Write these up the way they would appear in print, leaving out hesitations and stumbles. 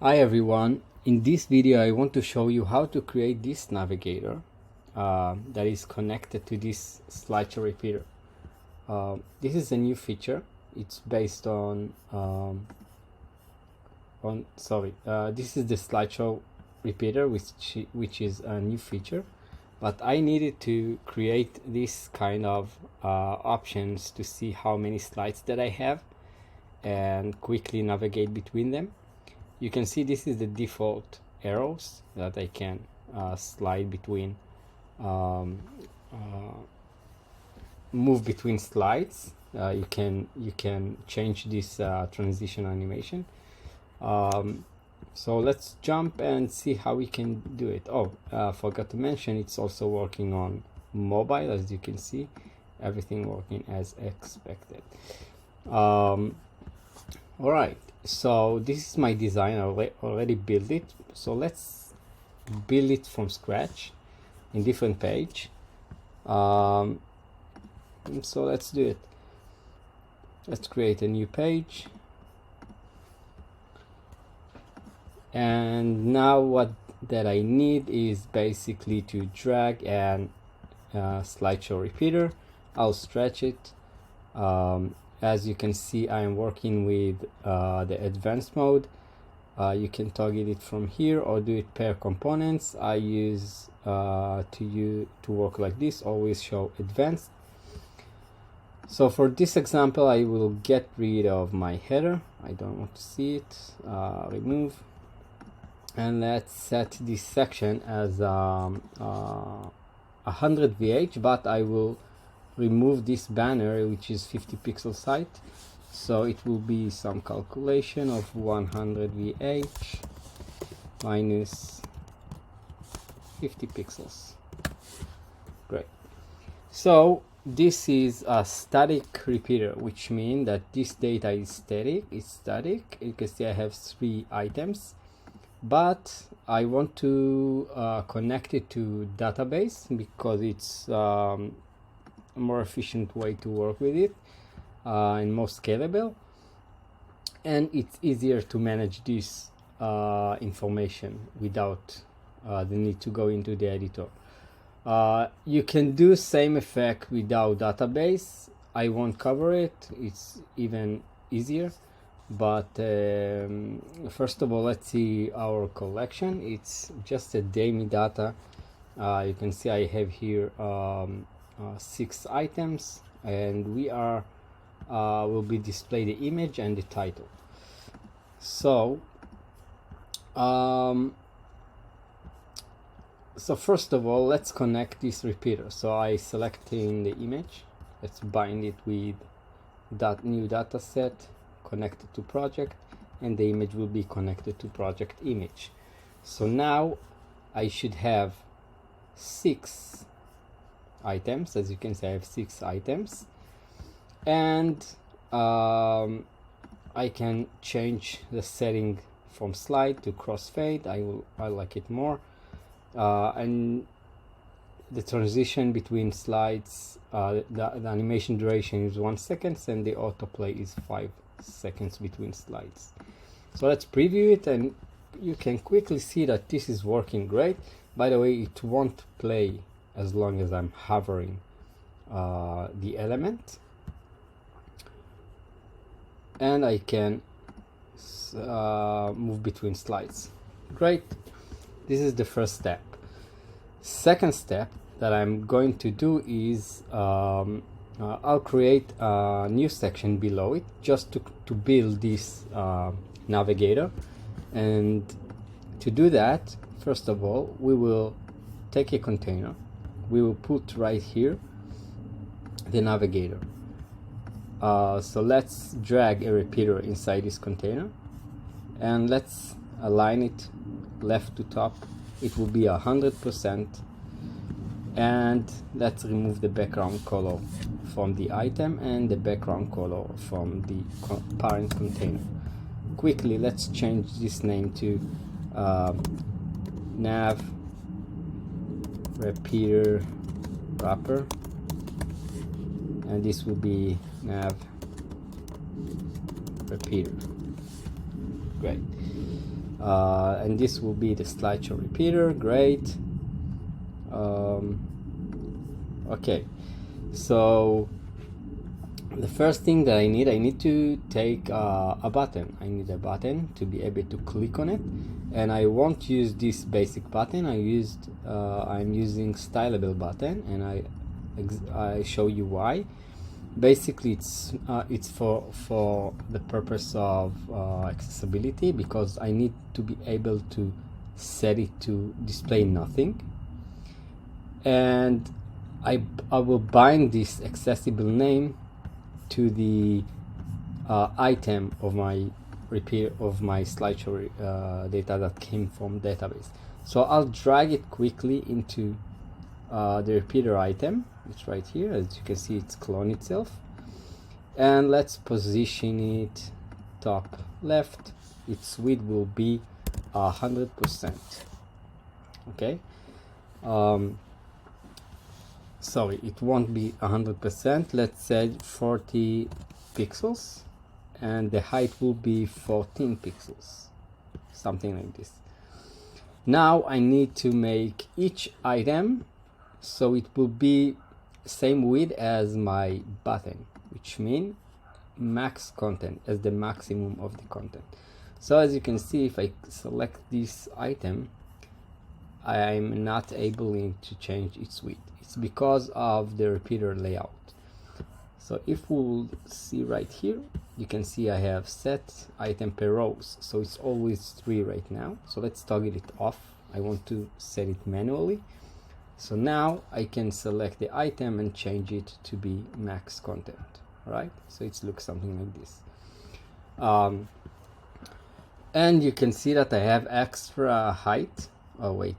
Hi everyone, in this video I want to show you how to create this navigator that is connected to this slideshow repeater. This is a new feature. It's based on this is the slideshow repeater, which is a new feature, but I needed to create this kind of options to see how many slides that I have and quickly navigate between them. You can see this is the default arrows that I can slide between, move between slides. You can change this transition animation. So let's jump and see how we can do it. Forgot to mention it's also working on mobile, as you can see, everything working as expected. All right. So this is my design. I already built it. So let's build it from scratch in different page. So let's do it. Let's create a new page. And now what that I need is basically to drag and slideshow repeater. I'll stretch it. As you can see, I am working with the advanced mode. You can toggle it from here or do it per components. I use to work like this, always show advanced. So for this example, I will get rid of my header. I don't want to see it. Remove. And let's set this section as 100 VH, but I will remove this banner, which is 50 pixel height, so it will be some calculation of 100 VH minus 50 pixels. Great. So this is a static repeater, which means that this data is static. It's static. You can see I have 3 items, but I want to connect it to database because it's a more efficient way to work with it and more scalable, and it's easier to manage this information without the need to go into the editor. You can do same effect without database. I won't cover it, it's even easier, but first of all, let's see our collection. It's just a dummy data. You can see I have here 6 items, and we are will be display the image and the title. So first of all, let's connect this repeater. So I select in the image, let's bind it with that new data set, connected to project, and the image will be connected to project image. So now I should have 6 items. As you can see, I have 6 items, and I can change the setting from slide to crossfade. I like it more, and the transition between slides, the animation duration is 1 second, and the autoplay is 5 seconds between slides. So let's preview it, and you can quickly see that this is working great. By the way, it won't play as long as I'm hovering the element, and I can move between slides. Great. This is the first step. Second step that I'm going to do is I'll create a new section below it just to build this navigator. And to do that, first of all, we will take a container. We will put right here the navigator. So let's drag a repeater inside this container, and let's align it left to top. It will be 100%, and let's remove the background color from the item and the background color from the parent container. Quickly, let's change this name to nav repeater wrapper, and this will be nav repeater. Great. and this will be the slideshow repeater. Great. Okay, so the first thing that I need to take a button. I need a button to be able to click on it, and I won't use this basic button. I'm using stylable button, and I show you why. Basically, it's for the purpose of accessibility, because I need to be able to set it to display nothing, and I will bind this accessible name to the item of my slideshow data that came from database. So I'll drag it quickly into the repeater item. It's right here. As you can see, it's cloned itself, and let's position it top left. Its width will be 100%. Okay. Sorry, it won't be 100%. Let's say 40 pixels, and the height will be 14 pixels, something like this. Now I need to make each item so it will be same width as my button, which means max content, as the maximum of the content. So as you can see, if I select this item, I'm not able to change its width. It's because of the repeater layout. So if we'll see right here, you can see I have set item per rows, so it's always 3 right now. So let's toggle it off. I want to set it manually. So now I can select the item and change it to be max content, right? So it looks something like this. And you can see that I have extra height. Oh wait,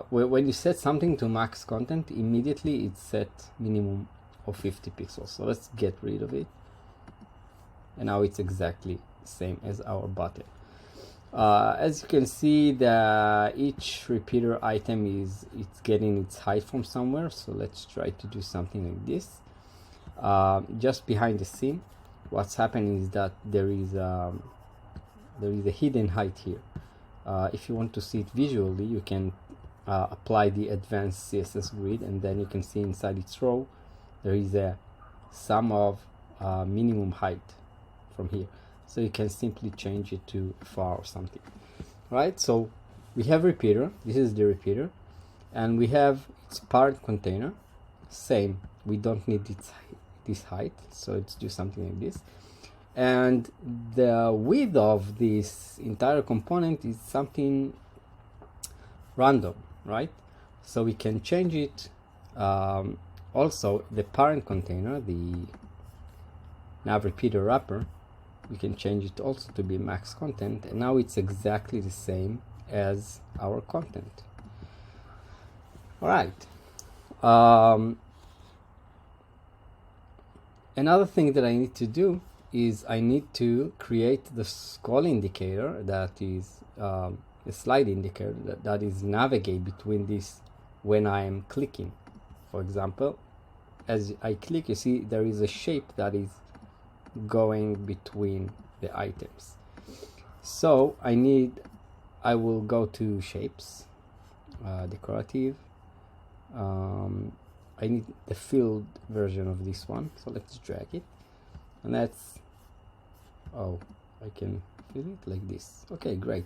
when you set something to max content, immediately it's set minimum of 50 pixels. So let's get rid of it, and now it's exactly the same as our button. As you can see, each repeater item it's getting its height from somewhere. So let's try to do something like this. Just behind the scene, what's happening is that there is a hidden height here. If you want to see it visually, you can apply the advanced CSS grid, and then you can see inside its row there is a sum of minimum height from here. So you can simply change it to far or something, right? So we have repeater. This is the repeater, and we have its parent container. Same, we don't need this height, so let's do something like this. And the width of this entire component is something random, right? So we can change it. Also, the parent container, the nav repeater wrapper, we can change it also to be max content, and now it's exactly the same as our content. All right. Another thing that I need to do is I need to create the scroll indicator, that is a slide indicator that is navigate between this when I am clicking. For example, as I click, you see there is a shape that is going between the items. So I will go to shapes, decorative. I need the filled version of this one, so let's drag it, and I can fill it like this. Okay, great.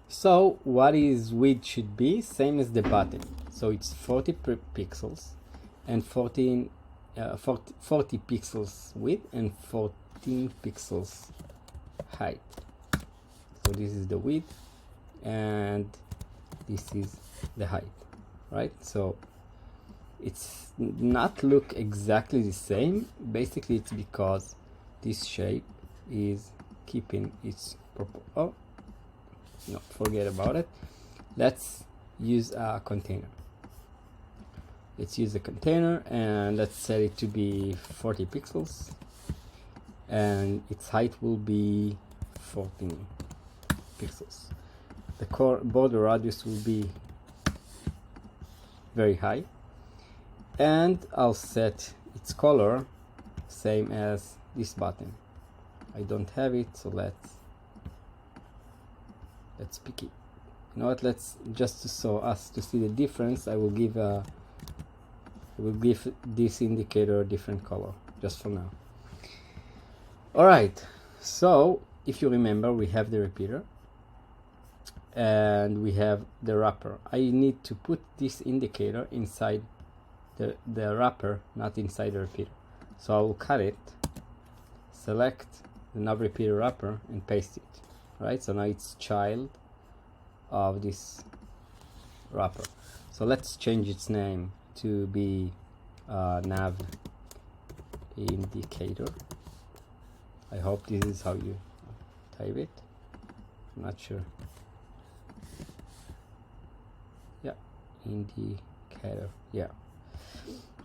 So what is width should be same as the button, so it's 40 pixels and 40 pixels width and 14 pixels height. So this is the width and this is the height, right? So it's not look exactly the same. Basically it's because this shape is keeping its proper. Oh no, forget about it. Let's use a container. Let's use a container and let's set it to be 40 pixels, and its height will be 14 pixels. The border radius will be very high, and I'll set its color same as this button. I don't have it, so let's let's pick it. You know what, let's just so us to see the difference, I will give this indicator a different color just for now. Alright, so if you remember, we have the repeater and we have the wrapper. I need to put this indicator inside the wrapper, not inside the repeater. So I will cut it, select the nav repeater wrapper and paste it. Right, so now it's child of this wrapper. So let's change its name to be nav indicator. I hope this is how you type it. I'm not sure. Yeah, indicator. Yeah.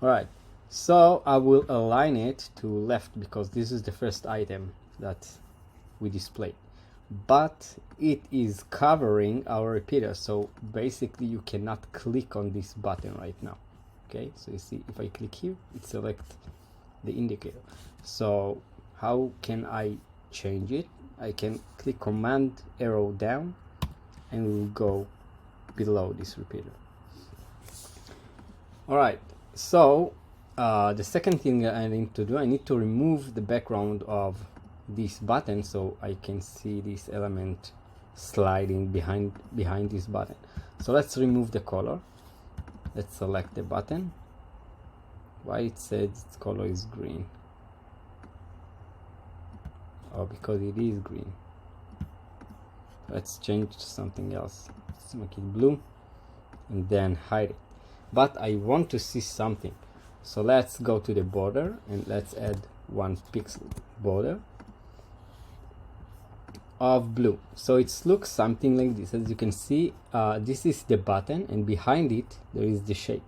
All right. So I will align it to left because this is the first item that we display. But it is covering our repeater, so basically you cannot click on this button right now. Okay, so you see, if I click here, it selects the indicator. So how can I change it? I can click command arrow down and we'll go below this repeater. All right, so the second thing I need to do, I need to remove the background of this button so I can see this element sliding behind this button. So let's remove the color. Let's select the button. Why it says its color is green? Oh, because it is green. Let's change to something else. Let's make it blue and then hide it. But I want to see something. So let's go to the border and let's add 1 pixel border of blue. So it looks something like this. As you can see, this is the button and behind it there is the shape.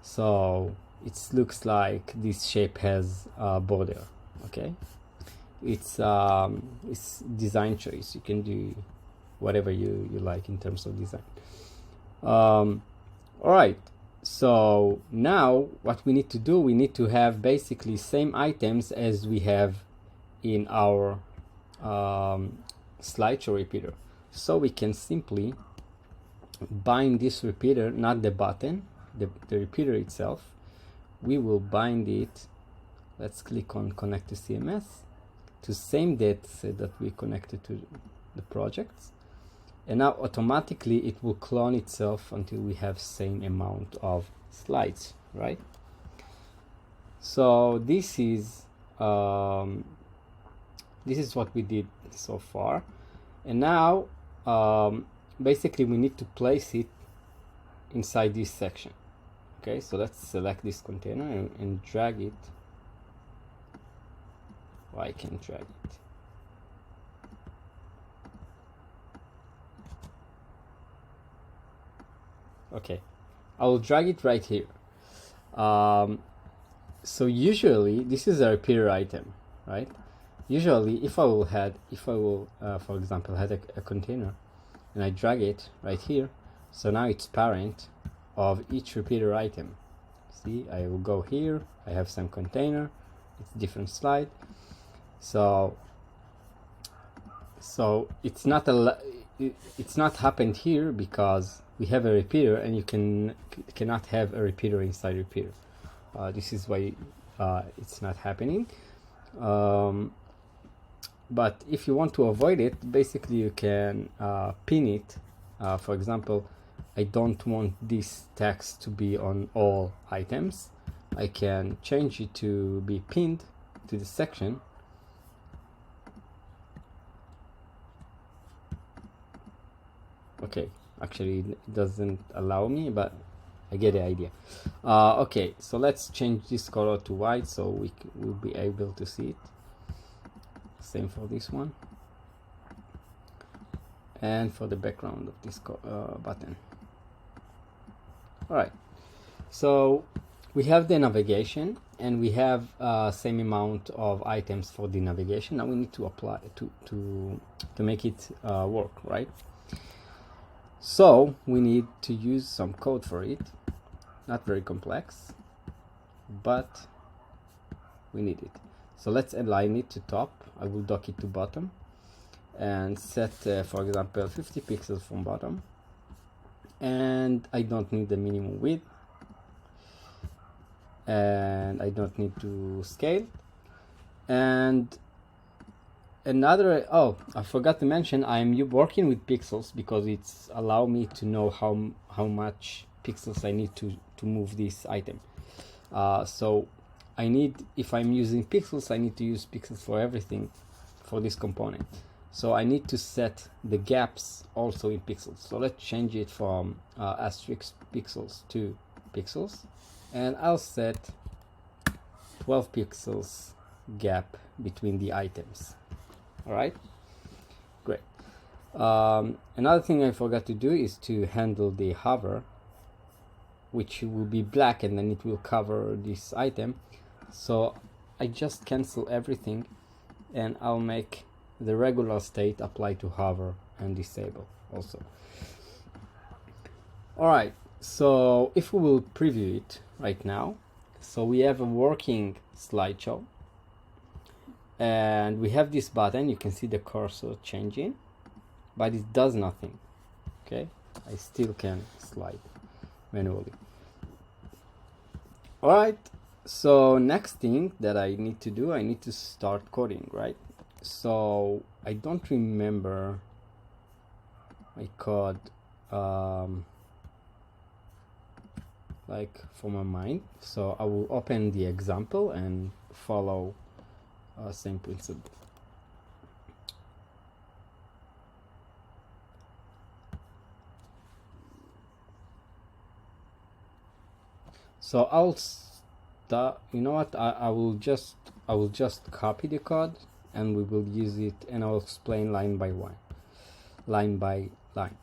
So it looks like this shape has a border. Okay, it's design choice. You can do whatever you like in terms of design. All right, so now what we need to do, we need to have basically same items as we have in our slideshow repeater. So we can simply bind this repeater, not the button, the repeater itself. We will bind it. Let's click on connect to CMS to same data set that we connected to the projects, and now automatically it will clone itself until we have same amount of slides, right? So this is what we did so far, and now basically we need to place it inside this section. Okay, so let's select this container and drag it. Well, I can drag it. Okay, I will drag it right here. So usually this is a repeater item, right? Usually if I will for example had a container and I drag it right here, so now it's parent of each repeater item. See, I will go here, I have some container, it's different slide. So it's not happened here because we have a repeater and you cannot have a repeater inside repeater. This is why it's not happening. But if you want to avoid it, basically you can pin it. For example, I don't want this text to be on all items. I can change it to be pinned to the section. Okay, actually it doesn't allow me, but I get the idea. Okay, so let's change this color to white so we will be able to see it. Same for this one, and for the background of this button. All right, so we have the navigation and we have same amount of items for the navigation. Now we need to apply to make it work, right? So we need to use some code for it. Not very complex, but we need it. So let's align it to top. I will dock it to bottom, and set, for example, 50 pixels from bottom, and I don't need the minimum width, and I don't need to scale. And another, oh, I forgot to mention, I'm working with pixels because it's allow me to know how much pixels I need to move this item. So I need, if I'm using pixels, I need to use pixels for everything for this component. So I need to set the gaps also in pixels. So let's change it from asterisk pixels to pixels, and I'll set 12 pixels gap between the items. All right, great. Another thing I forgot to do is to handle the hover, which will be black and then it will cover this item. So I just cancel everything and I'll make the regular state apply to hover and disable also. All right, so if we will preview it right now, so we have a working slideshow and we have this button. You can see the cursor changing, but it does nothing. Okay, I still can slide manually. All right, so next thing that I need to do, I need to start coding, right? So I don't remember my code like from my mind, so I will open the example and follow same principle. So I'll start, you know what, I will just copy the code and we will use it, and I'll explain line by line.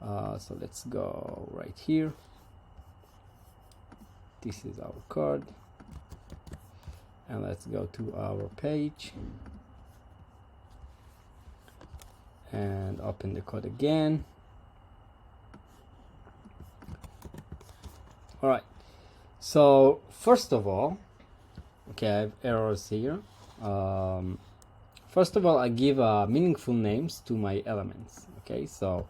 So let's go right here. This is our code, and let's go to our page and open the code again. All right, so first of all, okay, I have errors here. First of all, I give meaningful names to my elements. Okay, so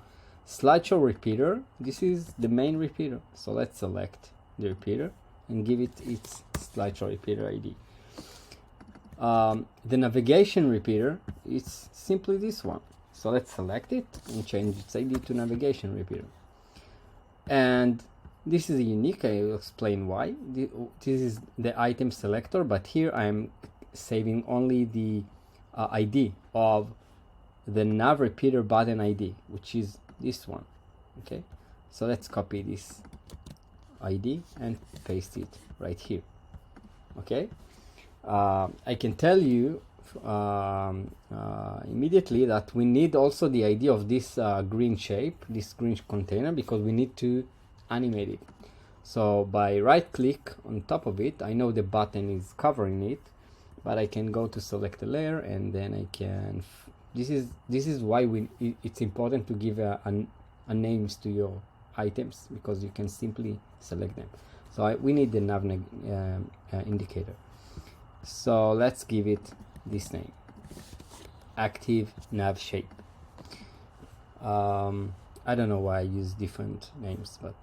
slideshow repeater, this is the main repeater, so let's select the repeater and give it its slideshow repeater ID. The navigation repeater is simply this one, so let's select it and change its ID to navigation repeater. And this is unique, I will explain why. This is the item selector, but here I'm saving only the ID of the nav repeater button ID, which is this one. Okay, so let's copy this ID and paste it right here. Okay, I can tell you immediately that we need also the ID of this green shape, this green container, because we need to animate it. So by right click on top of it, I know the button is covering it, but I can go to select a layer and then I can this is why it's important to give a names to your items, because you can simply select them. So we need the nav indicator, so let's give it this name, active nav shape. I don't know why I use different names, but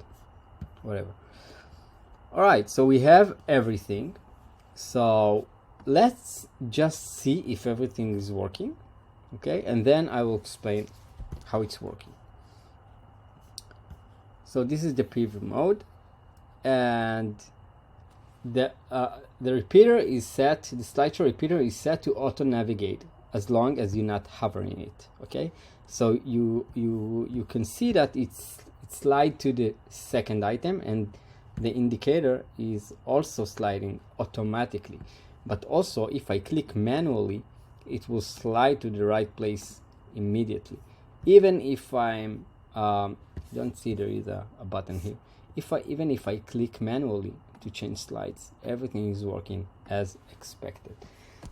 whatever. All right, so we have everything, so let's just see if everything is working. Okay, and then I will explain how it's working. So this is the preview mode, and the repeater is set, the slideshow repeater is set to auto navigate as long as you're not hovering it. Okay, so you can see that it slide to the second item, and the indicator is also sliding automatically. But also if I click manually, it will slide to the right place immediately. Even if I'm don't see there is a button here. Even if I click manually to change slides, everything is working as expected.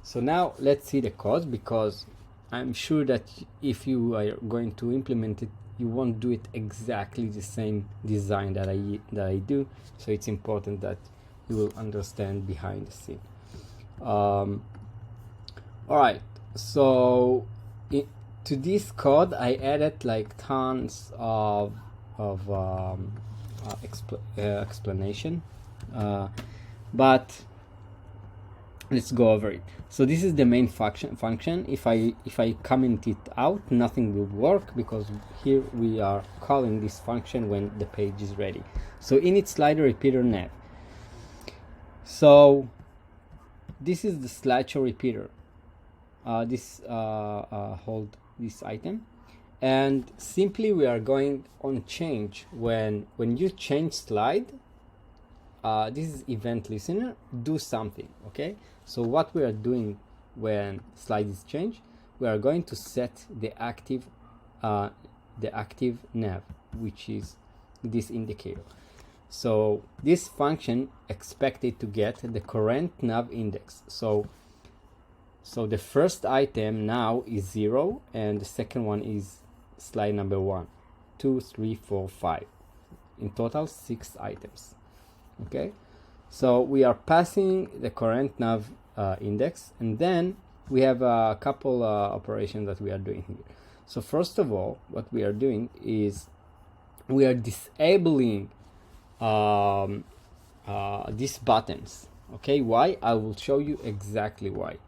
So now let's see the code, because I'm sure that if you are going to implement it, you won't do it exactly the same design that I do. So it's important that you will understand behind the scene. All right, so to this code I added like tons of explanation, but let's go over it. So this is the main function. If I comment it out, nothing will work, because here we are calling this function when the page is ready. So init slider repeater nav. So this is the slideshow repeater. Hold this item, and simply we are going on change when you change slide. This is event listener, do something. Okay, so what we are doing when slide is changed, we are going to set the active nav, which is this indicator. So this function expected to get the current nav index. So the first item now is 0, and the second one is slide number 1, 2, 3, 4, 5. In total 6 items. Okay, so we are passing the current nav index, and then we have a couple operations that we are doing here. So first of all, what we are doing is we are disabling these buttons. Okay, why? I will show you exactly why.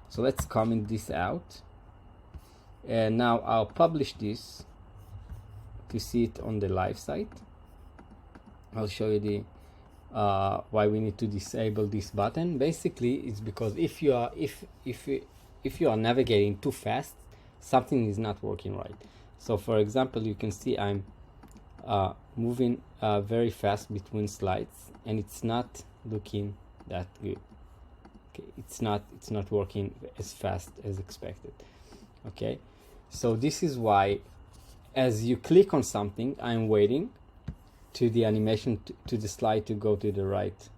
So let's comment this out, and now I'll publish this to see it on the live site. I'll show you the why we need to disable this button. Basically, it's because if you are navigating too fast, something is not working right. So for example, you can see I'm moving very fast between slides, and it's not looking that good. Okay, it's not working as fast as expected. Okay, so this is why, as you click on something, I'm waiting to the animation to the slide to go to the right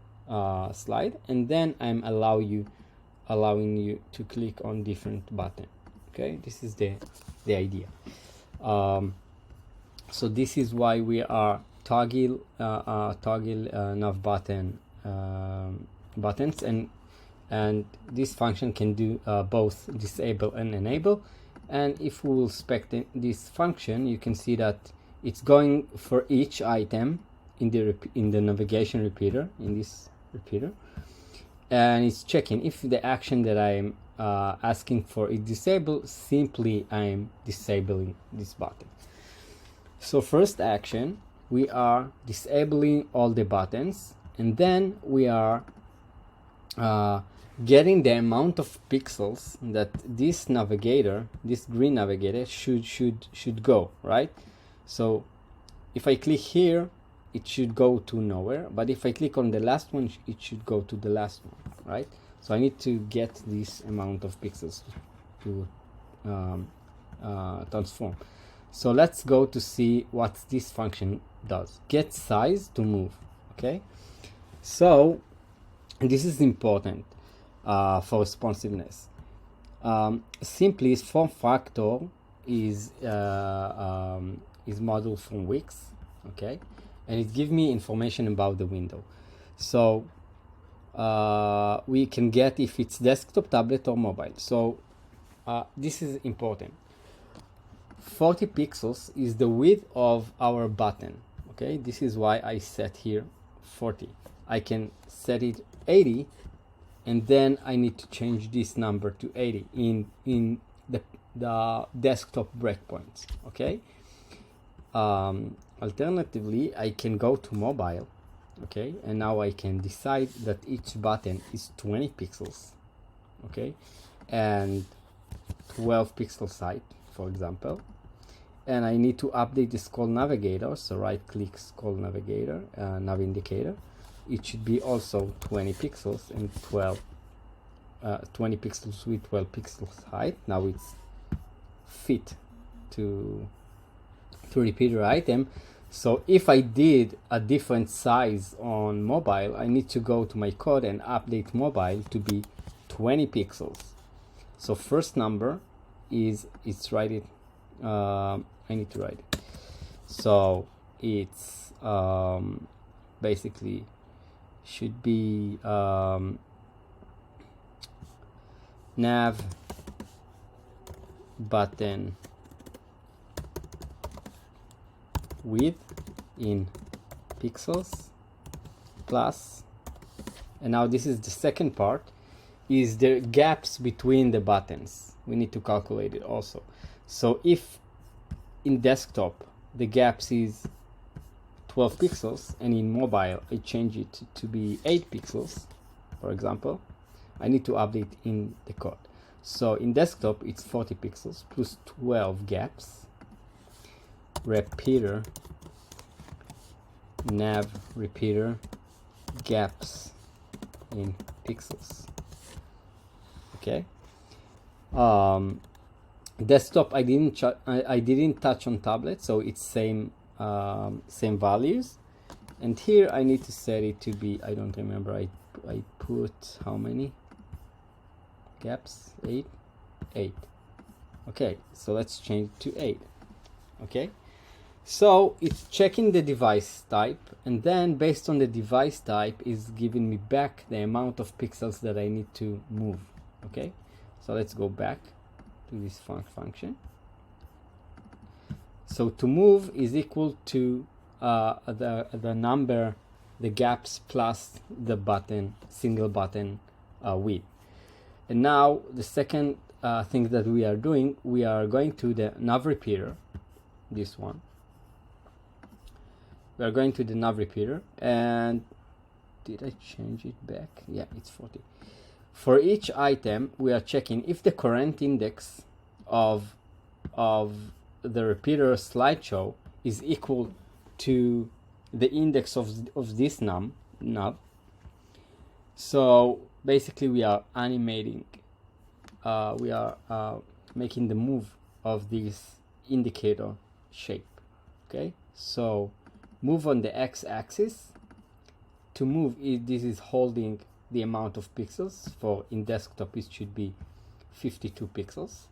slide, and then I'm allowing you to click on different button. Okay, this is the idea. So this is why we are toggle nav button buttons, and this function can do both disable and enable. And if we will spec this function, you can see that it's going for each item in the navigation repeater, in this repeater, and it's checking if the action that I'm asking for is disabled. Simply I'm disabling this button. So first action, we are disabling all the buttons, and then we are getting the amount of pixels that this navigator, this green navigator, should go, right? So if I click here, it should go to nowhere, but if I click on the last one, it should go to the last one, right? So I need to get this amount of pixels to transform. So let's go to see what this function does. Get size to move. Okay, so this is important for responsiveness. Simply, form factor is modeled from Wix. Okay, and it gives me information about the window. So we can get if it's desktop, tablet, or mobile. So this is important. 40 pixels is the width of our button. Okay, this is why I set here 40. I can set it 80, and then I need to change this number to 80 in the desktop breakpoints. Okay. Alternatively, I can go to mobile. Okay, and now I can decide that each button is 20 pixels. Okay, and 12 pixel height, for example. And I need to update the scroll navigator. So right click scroll navigator, nav indicator. It should be also 20 pixels and 20 pixels with 12 pixels height. Now it's fit to repeater item. So if I did a different size on mobile, I need to go to my code and update mobile to be 20 pixels. So first number is, it's write it, I need to write it. So it's basically should be nav button width in pixels plus, and now this is the second part, is the gaps between the buttons. We need to calculate it also. So if in desktop the gaps is 12 pixels and in mobile I change it to be 8 pixels, for example, I need to update in the code. So in desktop it's 40 pixels plus 12 gaps, repeater, nav repeater, gaps in pixels. Okay. Desktop I didn't touch on tablet, so it's same values, and here I need to set it to be, I don't remember, I put how many gaps? 8. Okay, so let's change it to 8. Okay, so it's checking the device type, and then based on the device type is giving me back the amount of pixels that I need to move. Okay, so let's go back to this function. So to move is equal to the number, the gaps plus the button, single button width. And now the second thing that we are doing, we are going to the nav repeater, this one. We are going to the nav repeater, and did I change it back? Yeah, it's 40. For each item, we are checking if the current index of the repeater slideshow is equal to the index of this nub. So basically we are animating, we are making the move of this indicator shape. Okay, so move on the x-axis. To move, this is holding the amount of pixels. For in desktop it should be 52 pixels.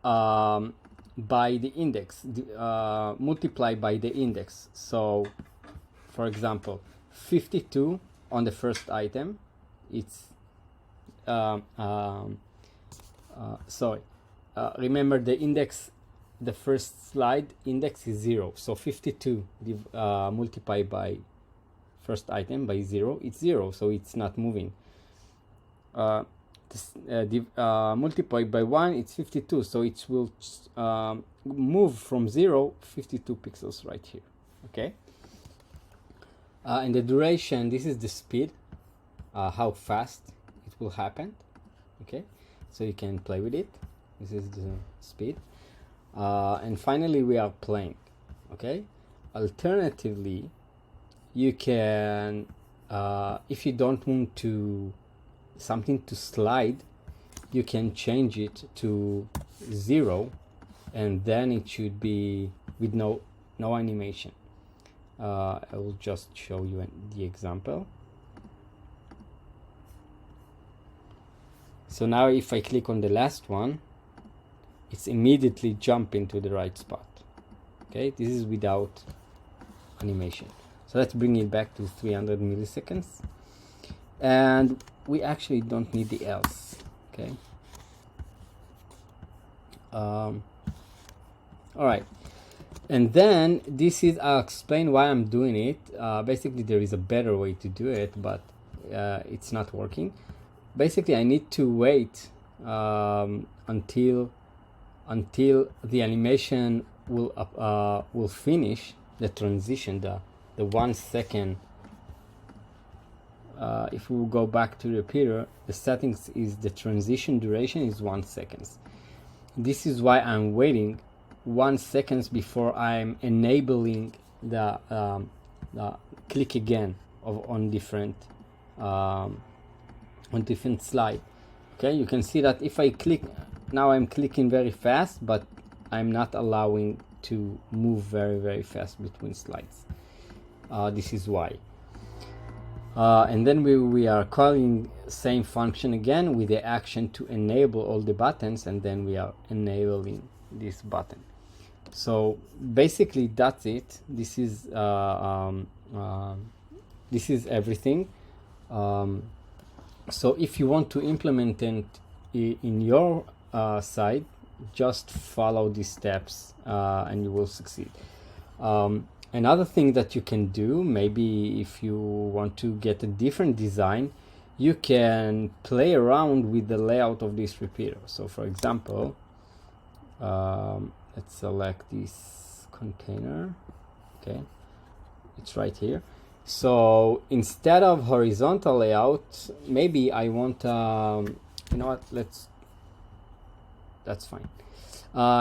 By the index, multiply by the index. So for example 52 on the first item, it's remember the index, the first slide index is 0, so 52 multiplied by first item by 0, it's 0, so it's not moving. Multiplied by 1, it's 52, so it will move from 0 52 pixels right here. Okay, and the duration, this is the speed, how fast it will happen. Okay, so you can play with it. This is the speed, and finally we are playing. Okay, alternatively you can, if you don't want to something to slide, you can change it to 0, and then it should be with no animation. I will just show you the example. So now if I click on the last one, it's immediately jump into the right spot. Okay, this is without animation. So let's bring it back to 300 milliseconds, and we actually don't need the else. Okay, all right, and then this is, I'll explain why I'm doing it. Basically there is a better way to do it, but it's not working. Basically I need to wait until the animation will finish the transition, the 1 second. If we go back to the repeater, the settings is the transition duration is 1 second. This is why I'm waiting 1 second before I'm enabling the click again on different slide. Okay, you can see that if I click now, I'm clicking very fast, but I'm not allowing to move very fast between slides. This is why. And then we are calling same function again with the action to enable all the buttons, and then we are enabling this button. So basically that's it. This is everything. So if you want to implement it in your side, just follow these steps and you will succeed. Another thing that you can do, maybe if you want to get a different design, you can play around with the layout of this repeater. So for example, let's select this container. Okay, it's right here. So instead of horizontal layout, maybe I want, you know what, that's fine.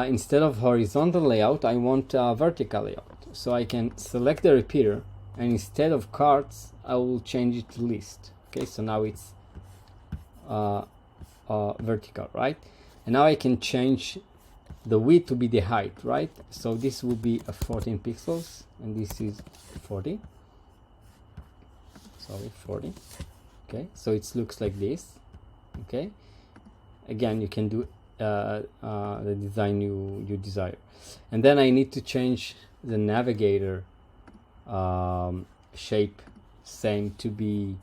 Instead of horizontal layout, I want vertical layout. So I can select the repeater, and instead of carts, I will change it to list. Okay, so now it's vertical, right? And now I can change the width to be the height, right? So this will be a 14 pixels, and this is 40. Sorry, 40. Okay, so it looks like this. Okay, again, you can do the design you desire. And then I need to change the navigator shape, same, to be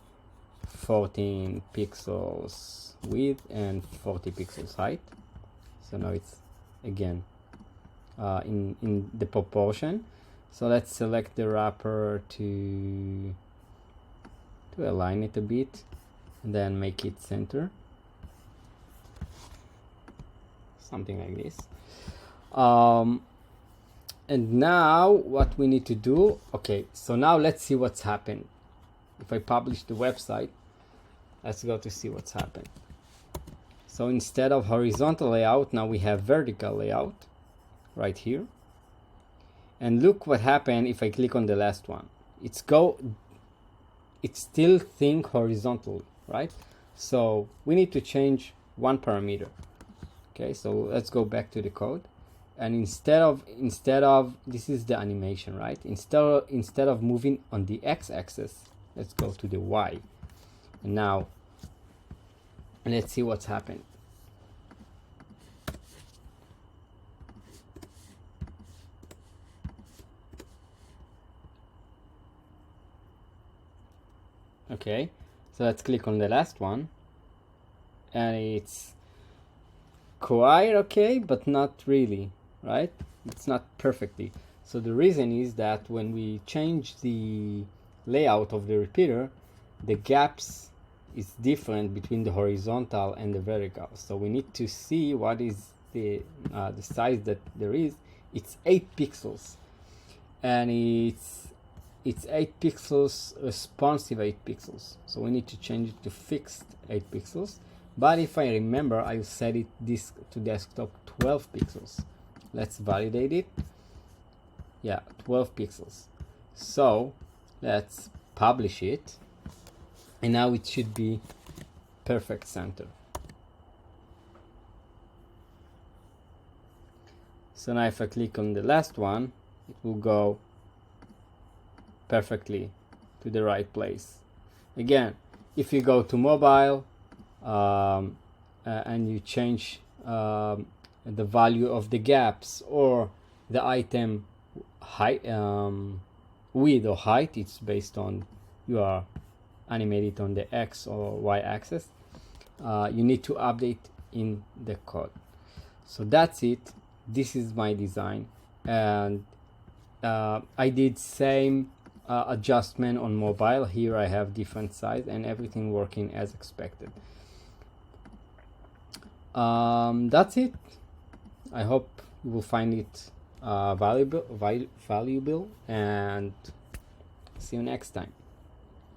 14 pixels width and 40 pixels height. So now it's again in the proportion. So let's select the wrapper to align it a bit, and then make it center, something like this. And now what we need to do, okay, so now let's see what's happened. If I publish the website, let's go to see what's happened. So instead of horizontal layout, now we have vertical layout right here. And look what happened if I click on the last one. It's still think horizontally, right? So we need to change one parameter. Okay, so let's go back to the code. And instead of this is the animation, right? Instead of moving on the x-axis, let's go to the y. And now let's see what's happened. Okay, so let's click on the last one, and it's quite okay, but not really, right? It's not perfectly. So the reason is that when we change the layout of the repeater, the gaps is different between the horizontal and the vertical. So we need to see what is the size that there is. It's 8 pixels, and it's 8 pixels responsive 8 pixels. So we need to change it to fixed 8 pixels. But if I remember, I set it this to desktop 12 pixels. Let's validate it. Yeah, 12 pixels. So let's publish it. And now it should be perfect center. So now if I click on the last one, it will go perfectly to the right place. Again, if you go to mobile and you change the value of the gaps or the item height, width or height, it's based on you are animated on the X or Y axis. You need to update in the code. So that's it. This is my design, and I did same adjustment on mobile. Here I have different size and everything working as expected. That's it. I hope you will find it valuable, and see you next time.